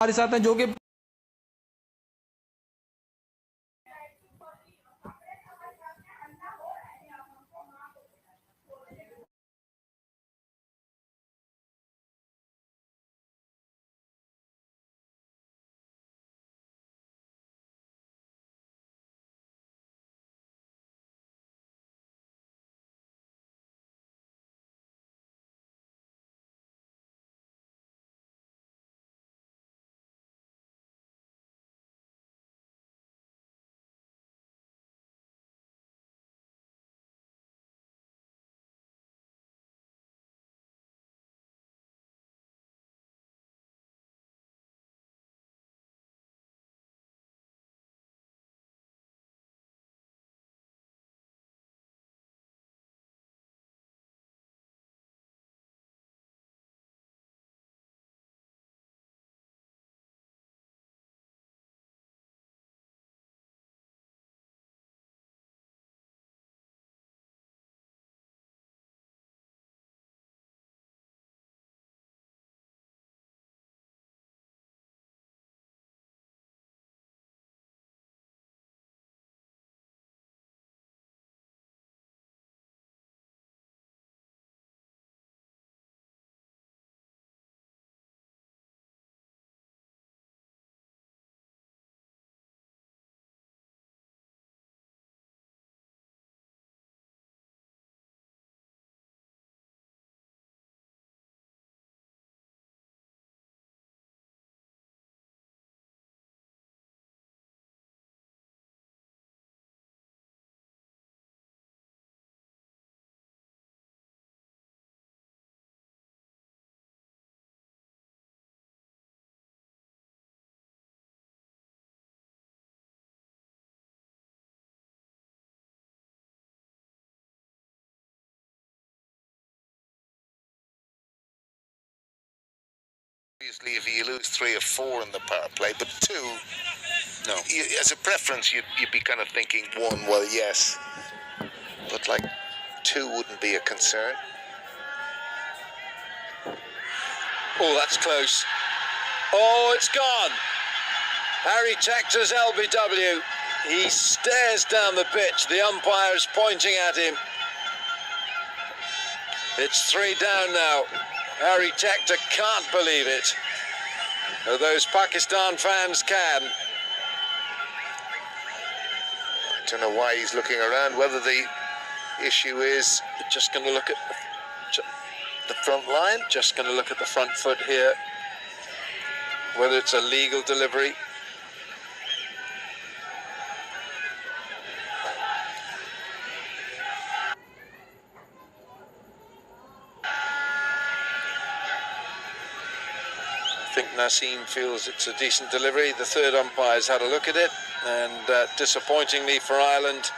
हमारे साथ हैं जो कि obviously if you lose 3 or 4 in the power play, but 2, no. As a preference, you'd be kind of thinking 1, well, yes, but like 2 wouldn't be a concern. Oh, that's close. Oh, it's gone. Harry Tector's LBW. He stares down the pitch. The umpire is pointing at him. It's 3 down now. Harry Tector can't believe it. Those Pakistan fans can. I don't know why he's looking around, whether the issue is Just going to look at the front line. Just going to look at the front foot here. Whether it's a legal delivery. I think Naseem feels it's a decent delivery. The third umpire's had a look at it, and disappointingly for Ireland,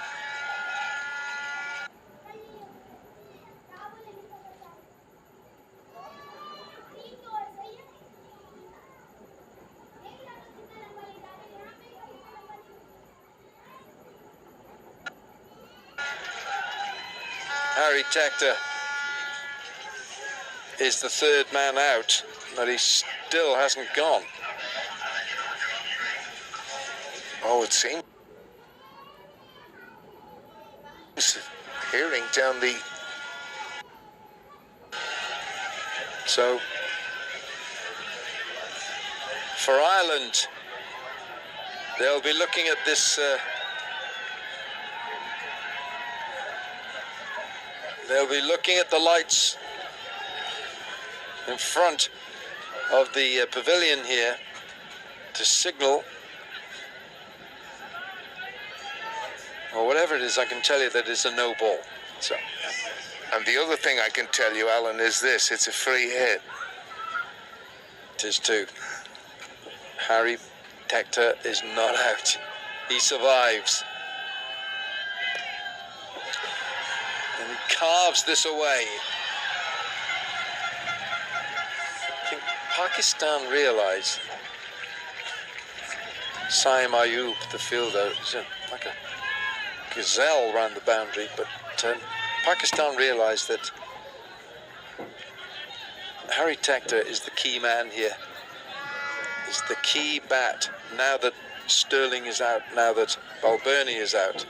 Harry Tector is the third man out, but he still hasn't gone. Oh, it seems hearing down the... So, for Ireland, they'll be looking at this... they'll be looking at the lights in front of the pavilion here to signal, or whatever it is. I can tell you that it's a no ball. So, and the other thing I can tell you, Alan, is this: it's a free hit. It is too. Harry Tector is not out. He survives. And he carves this away. I think Pakistan realise Saim Ayub, the fielder, is like a gazelle round the boundary, but Pakistan realise that Harry Tector is the key man here. is the key bat now that Stirling is out, now that Balbirnie is out.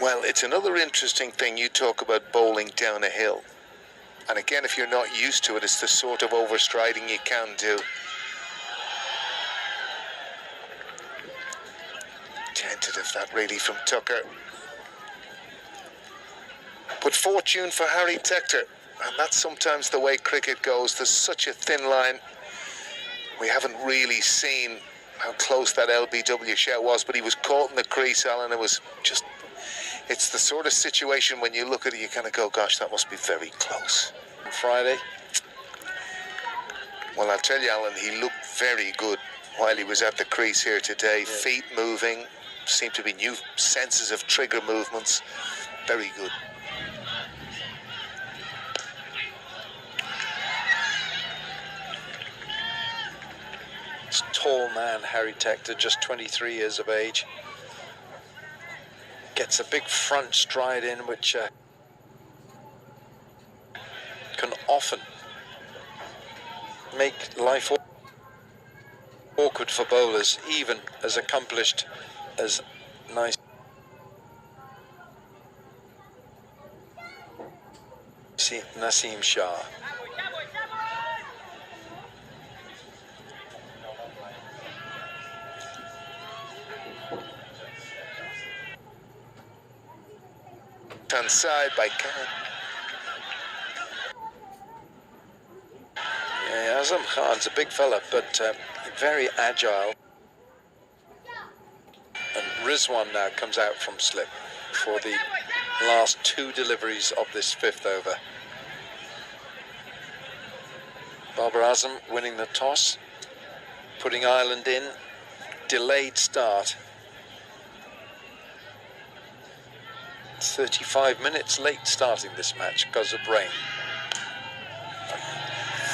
Well, it's another interesting thing. You talk about bowling down a hill. And again, if you're not used to it, it's the sort of overstriding you can do. Tentative that really from Tucker. But fortune for Harry Tector. And that's sometimes the way cricket goes. There's such a thin line. We haven't really seen how close that LBW shot was, but he was caught in the crease, Alan. It was just... It's the sort of situation when you look at it, you kind of go, gosh, that must be very close. Friday. Well, I'll tell you, Alan, he looked very good while he was at the crease here today. Yeah. Feet moving, seemed to be new senses of trigger movements. Very good. This tall man, Harry Tector, just 23 years of age. Gets a big front stride in, which can often make life awkward for bowlers, even as accomplished as Naseem Shah. Hand side by Khan. Yeah, Azam Khan's a big fella, but very agile. And Rizwan now comes out from slip for the last two deliveries of this fifth over. Babar Azam winning the toss, putting Ireland in. Delayed start. 35 minutes late starting this match because of rain.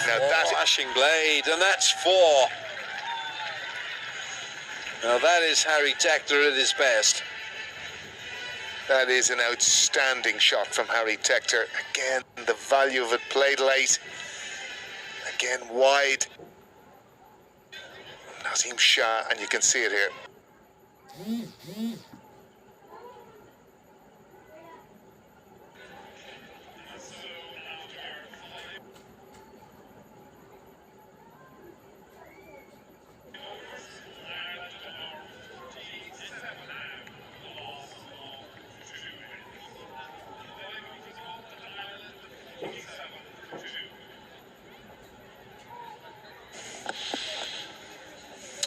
Now that flashing blade, and that's 4. Now that is Harry Tector at his best. That is an outstanding shot from Harry Tector. Again, the value of it played late. Again, wide. Naseem Shah, and you can see it here.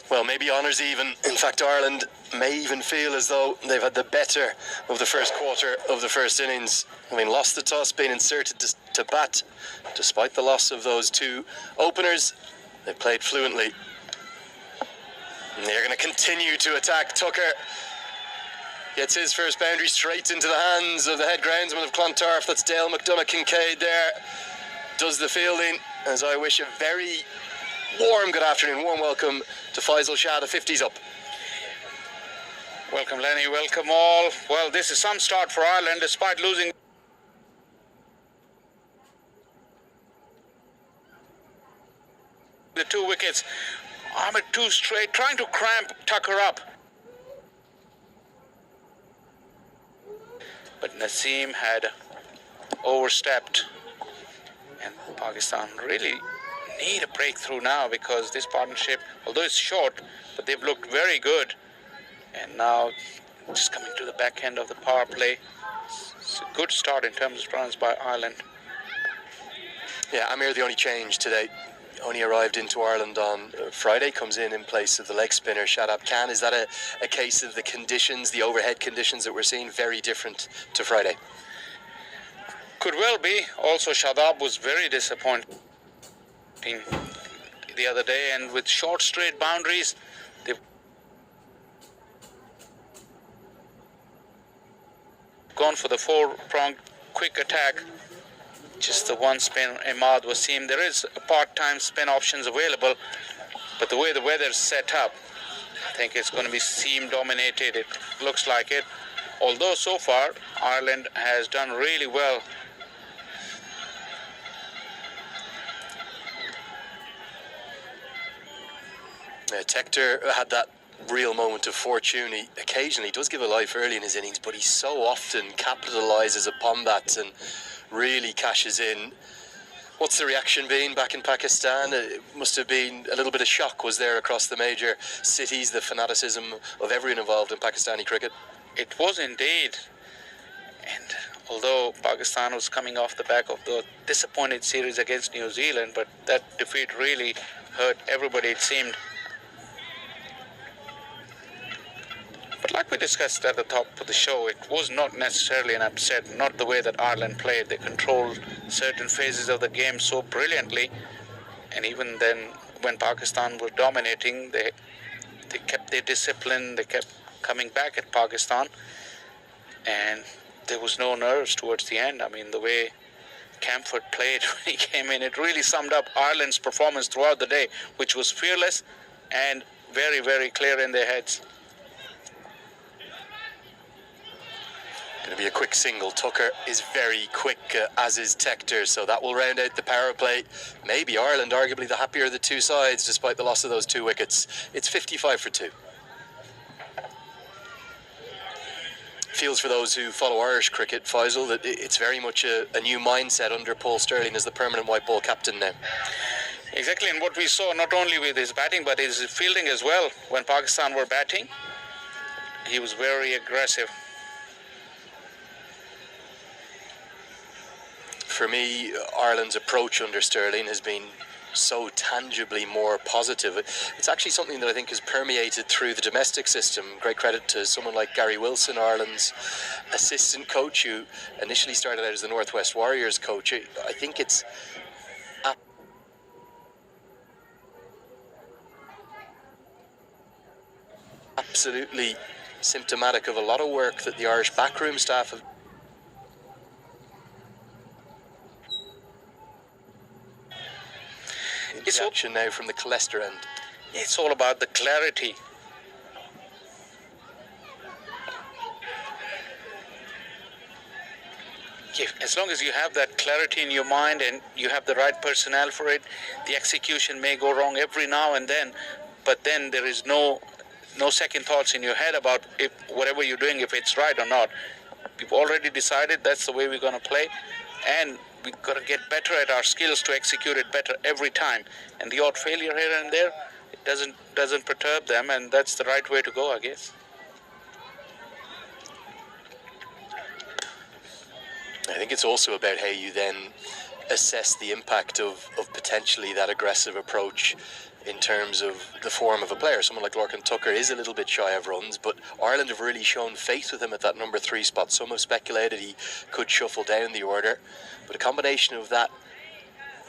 Well, maybe honours even. In fact, Ireland may even feel as though they've had the better of the first quarter of the first innings. Having lost the toss, being inserted to bat, despite the loss of those two openers, they played fluently. And they're going to continue to attack. Tucker gets his first boundary straight into the hands of the head groundsman of Clontarf. That's Dale McDonough Kincaid there. Does the fielding, as I wish a very warm good afternoon, warm welcome to Faisal Shah, the 50's up. Welcome Lenny, welcome all. Well, this is some start for Ireland despite losing the 2 wickets. Ahmed 2 straight, trying to cramp Tucker up. But Naseem had overstepped, and Pakistan really need a breakthrough now, because this partnership, although it's short, but they've looked very good. And now just coming to the back end of the power play. It's a good start in terms of runs by Ireland. Yeah, Amir, the only change today, only arrived into Ireland on Friday, comes in place of the leg spinner Shadab Khan. Is that a case of the conditions, the overhead conditions that we're seeing, very different to Friday? Could well be. Also, Shadab was very disappointing the other day, and with short straight boundaries, they've gone for the 4-pronged quick attack. Just the one spin, Imad, Wasim. There is a part-time spin options available, but the way the weather's set up, I think it's going to be seam dominated. It looks like it. Although so far Ireland has done really well Tector had that real moment of fortune. He occasionally does give a life early in his innings, but he so often capitalises upon that and really cashes in. What's the reaction been back in Pakistan? It must have been a little bit of shock, was there, across the major cities, the fanaticism of everyone involved in Pakistani cricket? It was indeed. And although Pakistan was coming off the back of the disappointed series against New Zealand, but that defeat really hurt everybody, it seemed. But like we discussed at the top of the show, it was not necessarily an upset, not the way that Ireland played. They controlled certain phases of the game so brilliantly, and even then, when Pakistan were dominating, they kept their discipline, they kept coming back at Pakistan, and there was no nerves towards the end. I mean, the way Campher played when he came in, it really summed up Ireland's performance throughout the day, which was fearless and very, very clear in their heads. Going to be a quick single. Tucker is very quick, as is Tector, so that will round out the power play. Maybe Ireland, arguably the happier of the two sides, despite the loss of those 2 wickets. It's 55 for 2. Feels for those who follow Irish cricket, Faisal, that it's very much a new mindset under Paul Stirling as the permanent white ball captain now. Exactly, and what we saw not only with his batting but his fielding as well. When Pakistan were batting, he was very aggressive. For me, Ireland's approach under Stirling has been so tangibly more positive. It's actually something that I think has permeated through the domestic system. Great credit to someone like Gary Wilson, Ireland's assistant coach, who initially started out as the Northwest Warriors coach. I think it's absolutely symptomatic of a lot of work that the Irish backroom staff have. It's action now from the Leicester end. It's all about the clarity. As long as you have that clarity in your mind and you have the right personnel for it, the execution may go wrong every now and then, but then there is no second thoughts in your head about if whatever you're doing, if it's right or not. We've already decided that's the way we're going to play, and we've got to get better at our skills to execute it better every time. And the odd failure here and there, it doesn't perturb them, and that's the right way to go, I guess. I think it's also about how you then assess the impact of potentially that aggressive approach in terms of the form of a player. Someone like Lorcan Tucker is a little bit shy of runs, but Ireland have really shown faith with him at that number 3 spot. Some have speculated he could shuffle down the order, but a combination of that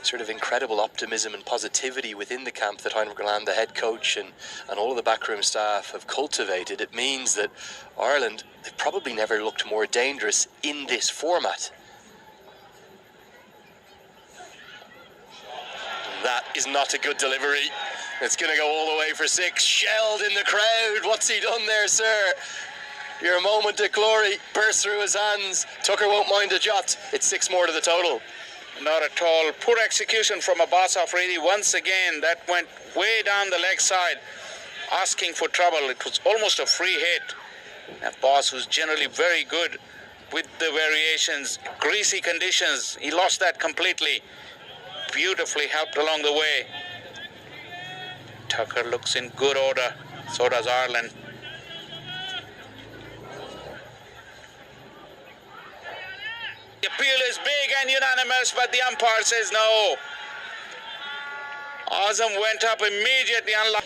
sort of incredible optimism and positivity within the camp that Heinrich Land, the head coach, and all of the backroom staff have cultivated, it means that Ireland, they've probably never looked more dangerous in this format. That is not a good delivery. It's going to go all the way for 6. Shelled in the crowd. What's he done there, sir? Your moment of glory burst through his hands. Tucker won't mind a jot. It's 6 more to the total. Not at all. Poor execution from Abbas Afridi. Once again, that went way down the leg side, asking for trouble. It was almost a free hit. Abbas was generally very good with the variations, greasy conditions. He lost that completely. Beautifully helped along the way. Tucker looks in good order. So does Ireland. The appeal is big and unanimous, but the umpire says no. Azam went up immediately, unlike.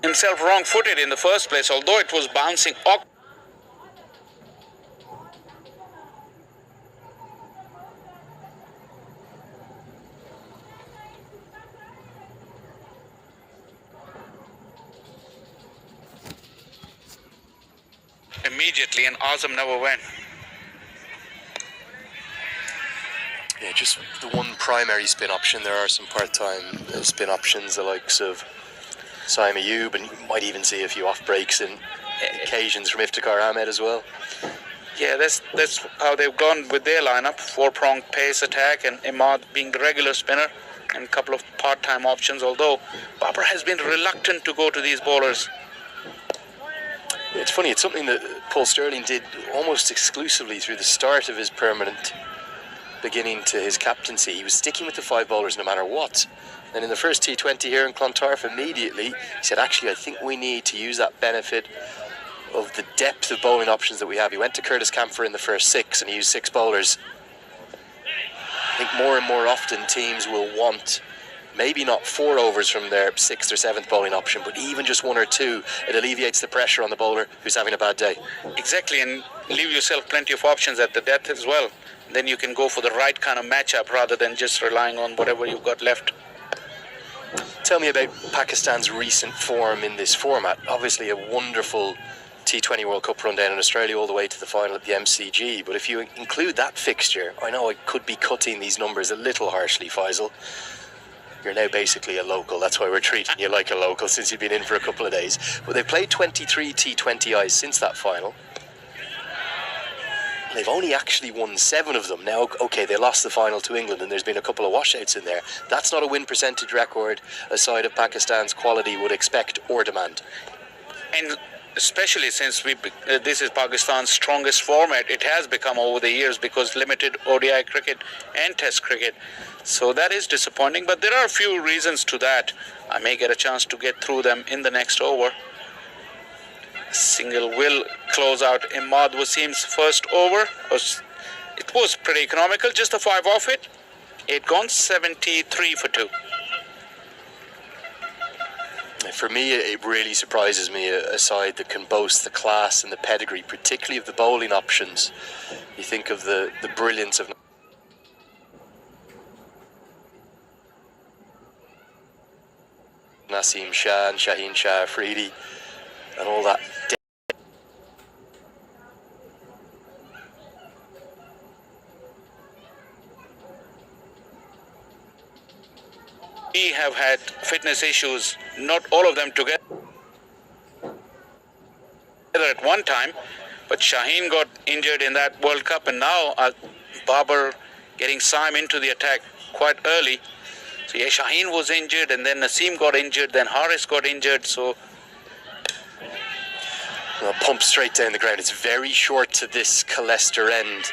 Himself wrong-footed in the first place, although it was bouncing off. immediately, and Azam never went. Yeah, just the one primary spin option. There are some part-time spin options, the likes of Saim, Ayub, and you might even see a few off breaks and occasions from Iftikhar, Ahmed as well. Yeah, that's how they've gone with their lineup. 4-pronged pace attack, and Imad being the regular spinner, and a couple of part-time options, although Babar has been reluctant to go to these bowlers. It's funny, it's something that Paul Stirling did almost exclusively through the start of his permanent beginning to his captaincy. He was sticking with the 5 bowlers no matter what. And in the first T20 here in Clontarf, immediately he said, actually, I think we need to use that benefit of the depth of bowling options that we have. He went to Campher in the first 6 and he used 6 bowlers. I think more and more often teams will want maybe not 4 overs from their 6th or 7th bowling option, but even just 1 or 2. It alleviates the pressure on the bowler who's having a bad day. Exactly, and leave yourself plenty of options at the depth as well. Then you can go for the right kind of matchup rather than just relying on whatever you've got left. Tell me about Pakistan's recent form in this format. Obviously a wonderful T20 World Cup run down in Australia all the way to the final at the MCG, but if you include that fixture, I know I could be cutting these numbers a little harshly, Faisal. You're now basically a local, that's why we're treating you like a local since you've been in for a couple of days. But they've played 23 T20Is since that final. They've only actually won 7 of them. Now, okay, they lost the final to England and there's been a couple of washouts in there. That's not a win percentage record a side of Pakistan's quality would expect or demand. And especially since this is Pakistan's strongest format, it has become over the years because limited ODI cricket and Test cricket. So that is disappointing, but there are a few reasons to that. I may get a chance to get through them in the next over. Single will close out Imad Wasim's first over. It was pretty economical, just a 5 off it. 8 gone, 73 for 2. For me, it really surprises me, a side that can boast the class and the pedigree, particularly of the bowling options. You think of the brilliance of Naseem, Shah and Shaheen, Shah, Afridi, and all that. We have had fitness issues, not all of them together at one time, but Shaheen got injured in that World Cup, and now Babar getting Saim into the attack quite early. So yeah, Shaheen was injured, and then Naseem got injured, then Haris got injured, so pump straight down the ground. It's very short to this Colester end.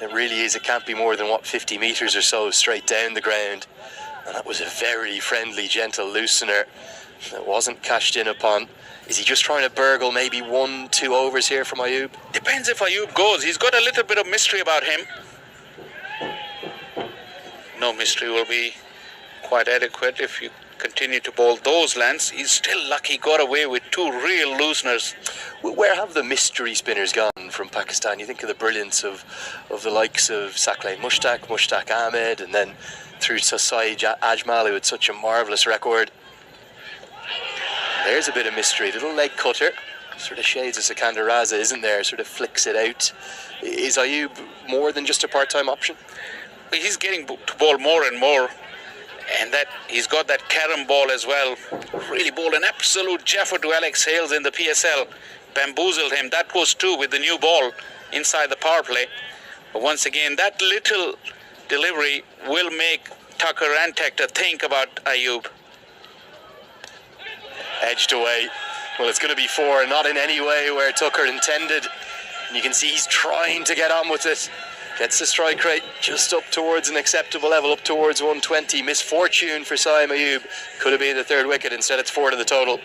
It really is. It can't be more than, 50 metres or so straight down the ground. And that was a very friendly, gentle loosener that wasn't cashed in upon. Is he just trying to burgle maybe 1-2 overs here from Ayub? Depends if Ayub goes. He's got a little bit of mystery about him. No mystery will be quite adequate if you continue to bowl those lengths. He's still lucky, got away with 2 real looseners. Where have the mystery spinners gone from Pakistan? You think of the brilliance of the likes of Saklein Mushtaq Ahmed, and then through to Saeed Ajmal, who had such a marvellous record. There's a bit of mystery. Little leg cutter, sort of shades of Sikandar Raza, isn't there? Sort of flicks it out. Is Ayub more than just a part-time option? He's getting to bowl more and more, and that he's got that carom ball as well. Really bowled an absolute jaffer to Alex Hales in the PSL. Bamboozled him. That was 2 with the new ball inside the power play. But once again, that little delivery will make Tucker and Tector think about Ayub. Edged away. Well, it's going to be 4, not in any way where Tucker intended. And you can see he's trying to get on with it. Gets the strike rate just up towards an acceptable level, up towards 120. Misfortune for Saim Ayub. Could have been the 3rd wicket. Instead, it's 4 to the total.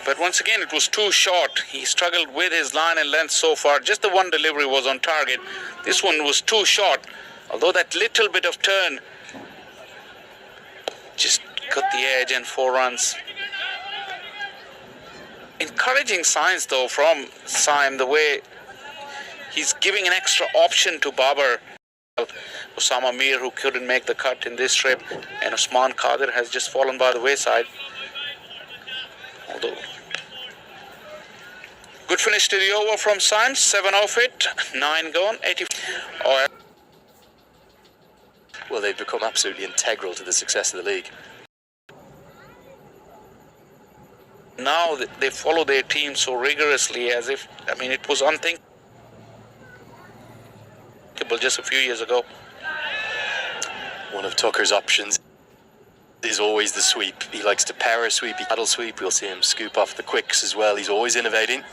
But once again, it was too short. He struggled with his line and length so far. Just the one delivery was on target. This one was too short. Although that little bit of turn just got the edge, and 4 runs. Encouraging signs though from Saim, the way he's giving an extra option to Babar. Amir, who couldn't make the cut in this trip, and Usman Qadir has just fallen by the wayside. Although good finish to the over from Saim. 7 off it, 9 gone, 80. Oh, Well, they've become absolutely integral to the success of the league. now they follow their team so rigorously as if, I mean, it was unthinkable just a few years ago. One of Tucker's options is always the sweep. He likes to power sweep, he paddle sweep. We'll see him scoop off the quicks as well. He's always innovating.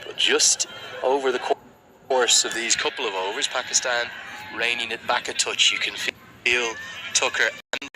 But just over the course of these couple of overs, Pakistan reining it back a touch. You can feel Tucker and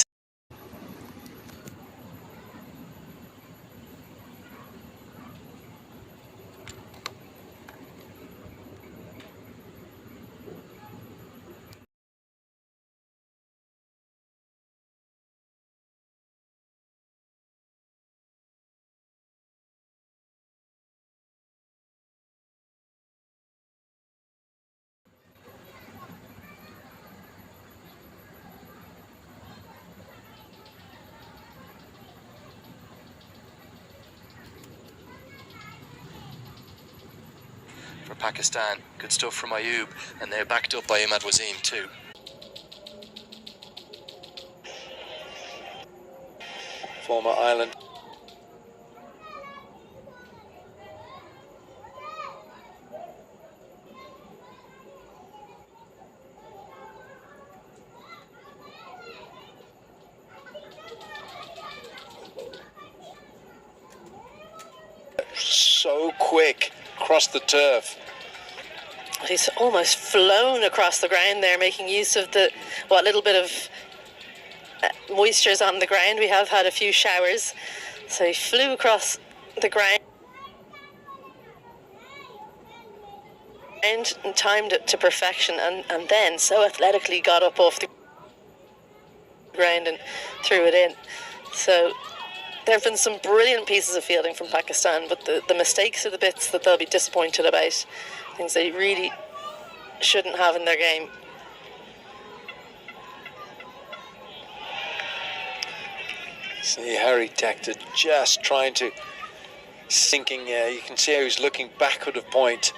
for Pakistan. Good stuff from Ayub, and they're backed up by Imad Wasim too. Former Ireland. So quick across the turf. He's almost flown across the ground there, making use of the what little bit of moisture is on the ground. We have had a few showers, so he flew across the ground and timed it to perfection, and then so athletically got up off the ground and threw it in. So there have been some brilliant pieces of fielding from Pakistan, but the mistakes are the bits that they'll be disappointed about, things they really shouldn't have in their game. See Harry Tector just trying to sinking. You can see how he's looking backward of point.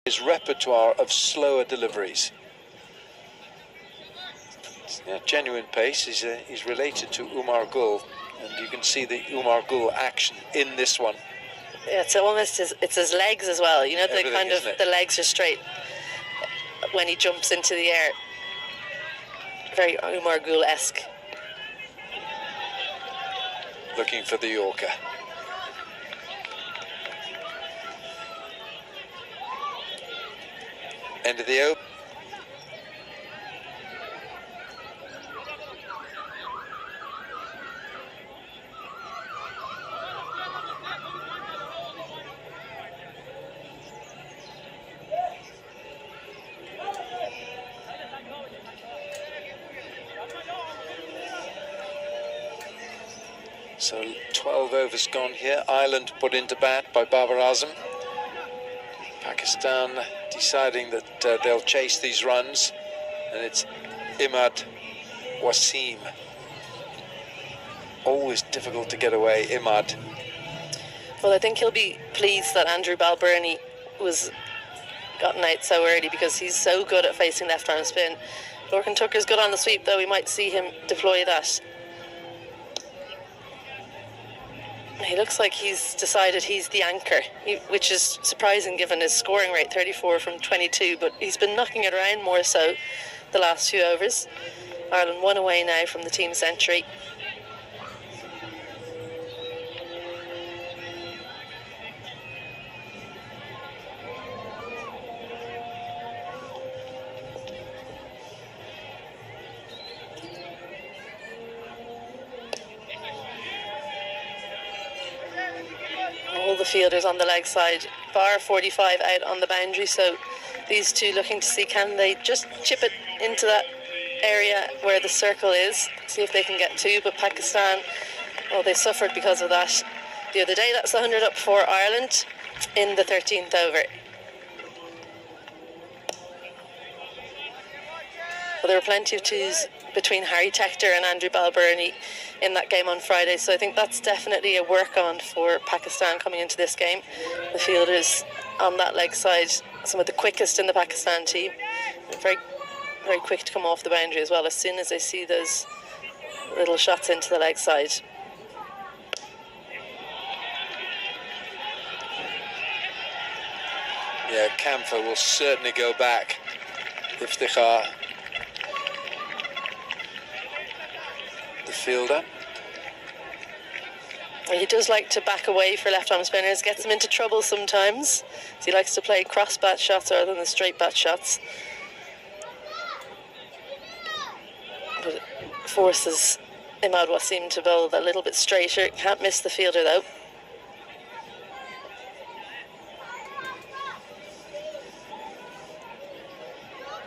His repertoire of slower deliveries. Genuine pace. He's related to Umar Gul, and you can see the Umar Gul action in this one. Yeah, it's almost it's his legs as well. You know, the kind of isn't it? the legs are straight when he jumps into the air. Very Umar Gul-esque. Looking for the Yorker. End of the over. So 12 overs gone here. Ireland put into bat by Babar Azam. Pakistan deciding that they'll chase these runs, and it's Imad, Wasim. Always difficult to get away, Imad. Well, I think he'll be pleased that Andrew Balbirnie was gotten out so early, because he's so good at facing left arm spin. Lorcan Tucker's good on the sweep, though. We might see him deploy that. He looks like he's decided he's the anchor, which is surprising given his scoring rate, 34 from 22, but he's been knocking it around more so the last few overs. Ireland 1 away now from the team century. All the fielders on the leg side, bar 45 out on the boundary, so these two looking to see can they just chip it into that area where the circle is, see if they can get two. But Pakistan, well, they suffered because of that the other day. That's 100 up for Ireland in the 13th over. Well, there were plenty of twos between Harry Tector and Andrew Balbirnie in that game on Friday, so I think that's definitely a work on for Pakistan coming into this game. The fielders on that leg side, some of the quickest in the Pakistan team, very, very quick to come off the boundary as well as soon as they see those little shots into the leg side. Yeah, Campher will certainly go back. Iftikhar, the fielder. He does like to back away for left arm spinners, gets them into trouble sometimes. So he likes to play cross bat shots rather than the straight bat shots. But it forces Imad Wasim to bowl a little bit straighter. Can't miss the fielder though.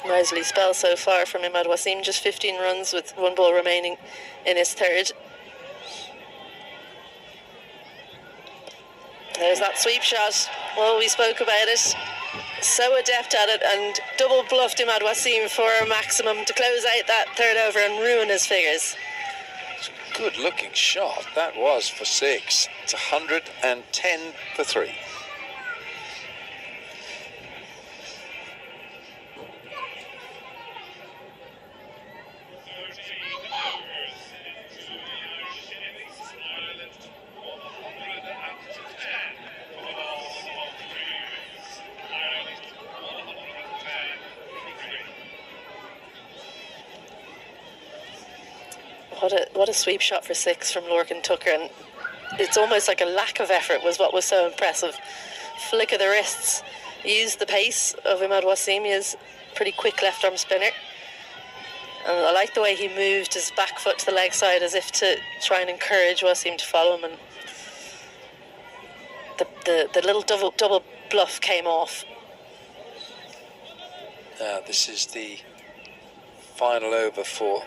Nicely spell so far from Imad Wasim, just 15 runs with one ball remaining in his third. There's that sweep shot. Well, we spoke about it. So adept at it, and double bluffed Imad Wasim for a maximum to close out that third over and ruin his figures. Good looking shot. That was for 6. It's 110 for 3. What a sweep shot for 6 from Lorcan Tucker, and it's almost like a lack of effort was what was so impressive. Flick of the wrists, used the pace of Imad Wasim. He is a pretty quick left arm spinner, and I like the way he moved his back foot to the leg side as if to try and encourage Wasim to follow him, and the little double bluff came off. This is the final over for...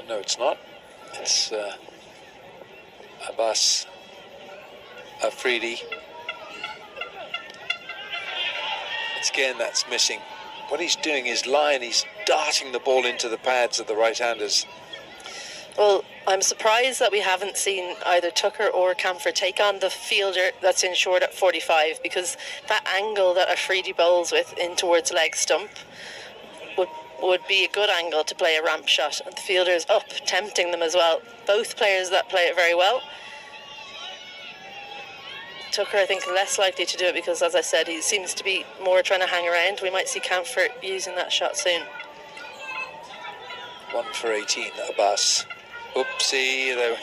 no, it's not. It's Abbas, Afridi. It's again, that's missing. What he's doing is he's darting the ball into the pads of the right-handers. Well, I'm surprised that we haven't seen either Tucker or Campher take on the fielder that's in short at 45, because that angle that Afridi bowls with in towards leg stump would be a good angle to play a ramp shot, and the fielder is up, tempting them as well. Both players that play it very well. Tucker, I think, less likely to do it because, as I said, he seems to be more trying to hang around. We might see Campher using that shot soon. 1 for 18, Abbas. Oopsie, there.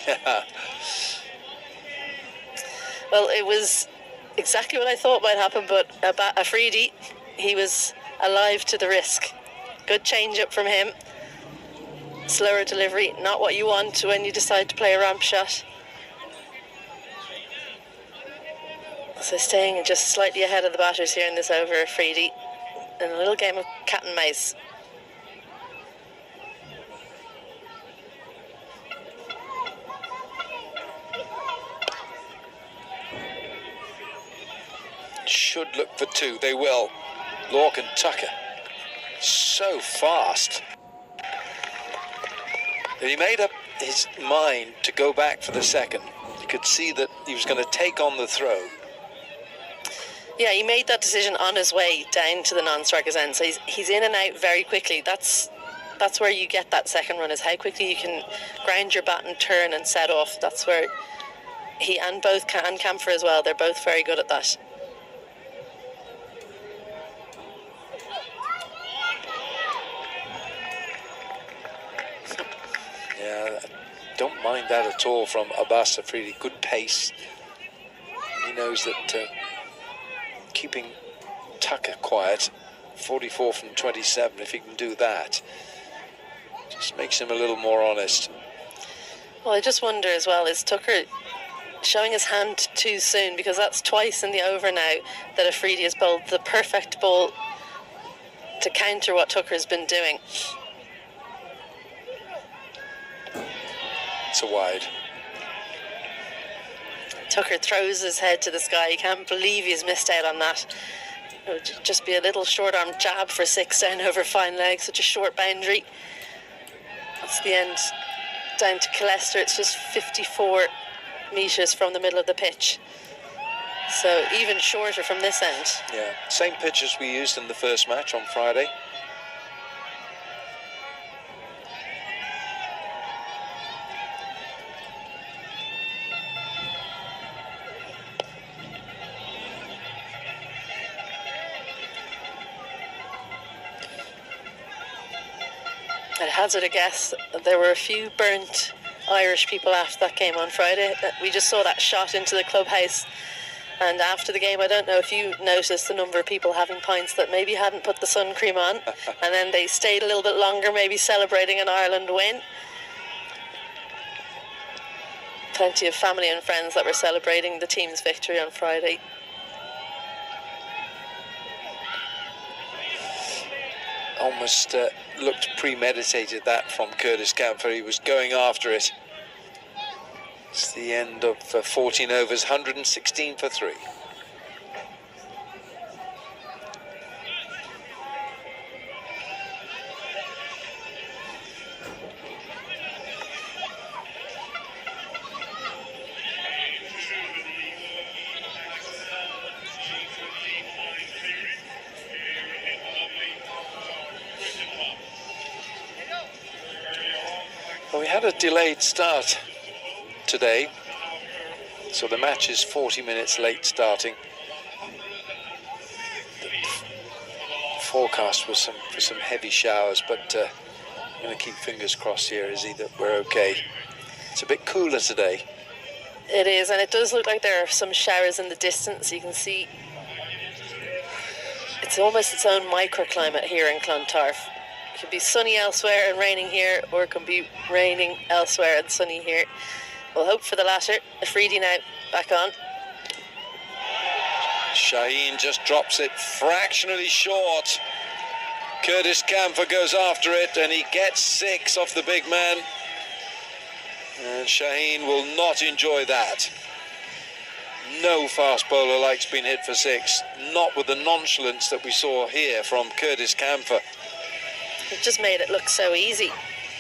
Well, it was exactly what I thought might happen, but Afridi, he was alive to the risk. Good change up from him. Slower delivery, not what you want when you decide to play a ramp shot. So staying just slightly ahead of the batters here in this over, Afridi, in a little game of cat and mouse. Should look for two, they will. Lorcan Tucker, so fast. And he made up his mind to go back for the second. You could see that he was going to take on the throw. Yeah, he made that decision on his way down to the non-striker's end. So he's in and out very quickly. That's where you get that second run, is how quickly you can grind your bat and turn and set off. That's where he and Campher as well, they're both very good at that. Yeah, I don't mind that at all from Abbas Afridi. Good pace. He knows that keeping Tucker quiet, 44 from 27, if he can do that, just makes him a little more honest. Well, I just wonder as well, is Tucker showing his hand too soon? Because that's twice in the over now that Afridi has bowled the perfect ball to counter what Tucker's been doing. It's a wide. Tucker throws his head to the sky. He can't believe he's missed out on that. It would just be a little short arm jab for 6 down over fine leg. Such a short boundary. That's the end down to Clontarf. It's just 54 metres from the middle of the pitch. So even shorter from this end. Yeah, same pitch as we used in the first match on Friday. I'd hazard a guess there were a few burnt Irish people after that game on Friday. We just saw that shot into the clubhouse, and after the game, I don't know if you noticed the number of people having pints that maybe hadn't put the sun cream on and then they stayed a little bit longer, maybe celebrating an Ireland win. Plenty of family and friends that were celebrating the team's victory on Friday. Almost looked premeditated, that from Campher. He was going after it. It's the end of 14 overs, 116 for 3. Well, we had a delayed start today, so the match is 40 minutes late starting. The forecast was for some heavy showers, but I'm going to keep fingers crossed here, Izzy, that we're okay. It's a bit cooler today. It is, and it does look like there are some showers in the distance. You can see it's almost its own microclimate here in Clontarf. It can be sunny elsewhere and raining here, or it can be raining elsewhere and sunny here. We'll hope for the latter. Afridi now back on. Shaheen just drops it fractionally short. Campher goes after it and he gets 6 off the big man. And Shaheen will not enjoy that. No fast bowler likes being hit for 6. Not with the nonchalance that we saw here from Campher. It just made it look so easy.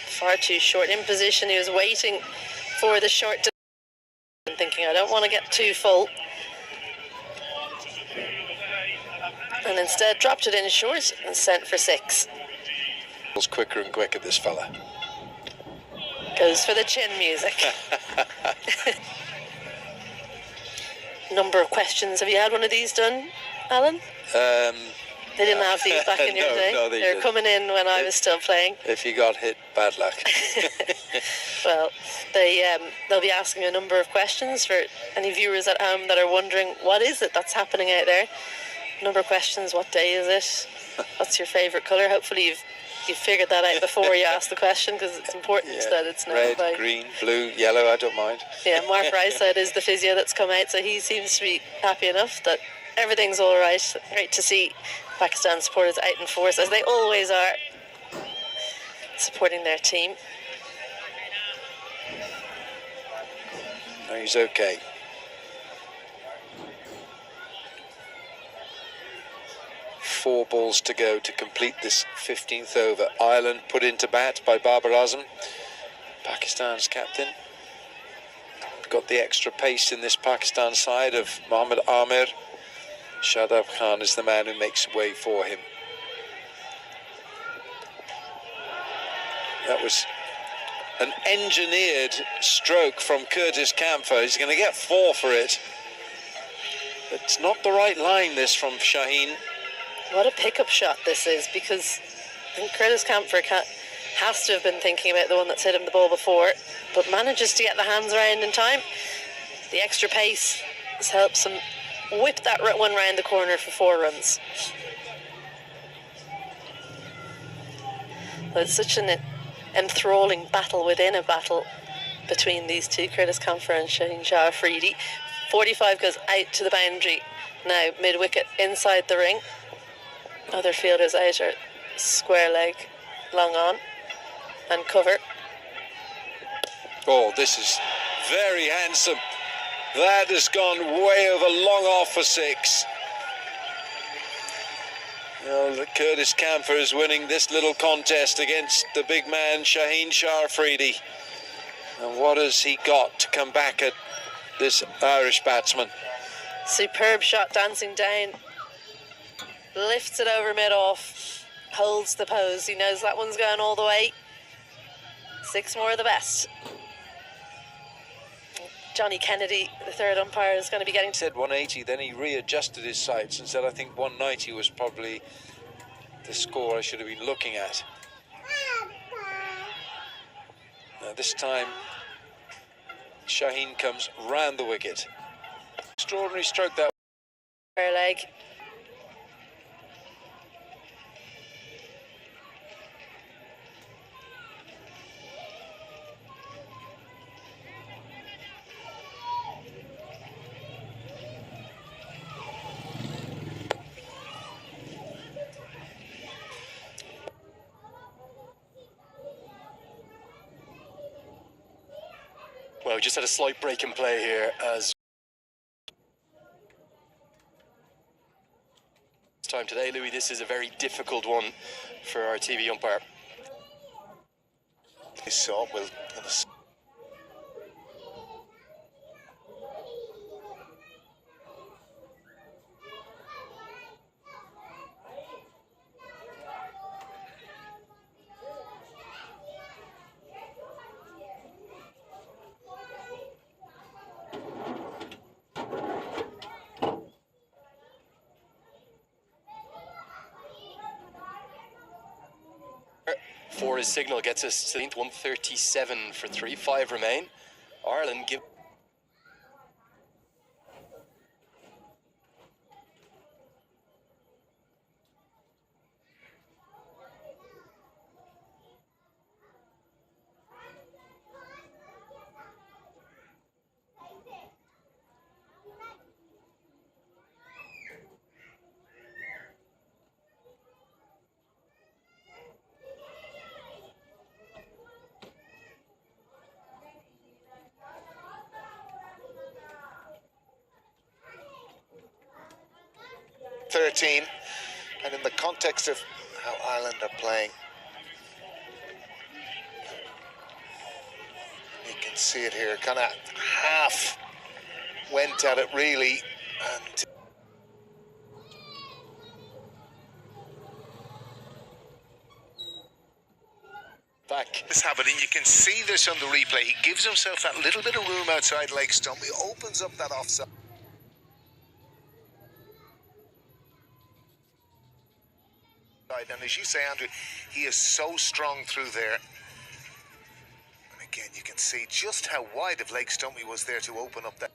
Far too short in position. He was waiting for the short and thinking, I don't want to get too full. And instead dropped it in short and sent for 6. It's quicker and quicker, this fella. Goes for the chin music. Number of questions. Have you had one of these done, Alan? They didn't have these back in your day. No, they were coming in when I was still playing. If you got hit, bad luck. Well, they'll be asking a number of questions for any viewers at home that are wondering what is it that's happening out there. Number of questions: what day is it? What's your favourite colour? Hopefully you've figured that out before you ask the question, because it's important that it's known red, by. green, blue, yellow, I don't mind. Yeah, Mark Rice said is the physio that's come out, so he seems to be happy enough that everything's all right. Great to see Pakistan supporters out in force, as they always are, supporting their team. No, he's okay. Four balls to go to complete this 15th over. Ireland put into bat by Babar Azam, Pakistan's captain. Got the extra pace in this Pakistan side of Mohammad Amir. Shadab Khan is the man who makes way for him. That was an engineered stroke from Curtis Campher. He's going to get 4 for it. But it's not the right line, this, from Shaheen. What a pickup shot this is, because I think Curtis Campher has to have been thinking about the one that's hit him the ball before, but manages to get the hands around in time. The extra pace helps him whip that one round the corner for 4 runs. Well, it's such an enthralling battle within a battle between these two, Curtis Campher and Shaheen Shah Afridi. 45 goes out to the boundary. Now mid-wicket inside the ring. Other fielders out are square leg, long on, and cover. Oh, this is very handsome. That has gone way over, long off for 6. Well, Curtis Campher is winning this little contest against the big man Shaheen Shah Afridi. And what has he got to come back at this Irish batsman? Superb shot, dancing down. Lifts it over mid-off, holds the pose. He knows that one's going all the way. 6 more of the best. Johnny Kennedy, the third umpire, is going to be getting... He said 180, then he readjusted his sights and said, I think 190 was probably the score I should have been looking at. Now this time, Shaheen comes round the wicket. Extraordinary stroke that. Square leg. Well, we just had a slight break in play here as time today, Louis. This is a very difficult one for our TV umpire. So we'll for his signal gets us to 137 for 3, 5 remain. Ireland give. .13, and in the context of how Ireland are playing, you can see it here, kind of half went at it really, and Back. this habit, and you can see this on the replay. He gives himself that little bit of room outside leg stump. He opens up that offside. And as you say, Andrew, he is so strong through there. And again, you can see just how wide of leg stump he was there to open up that.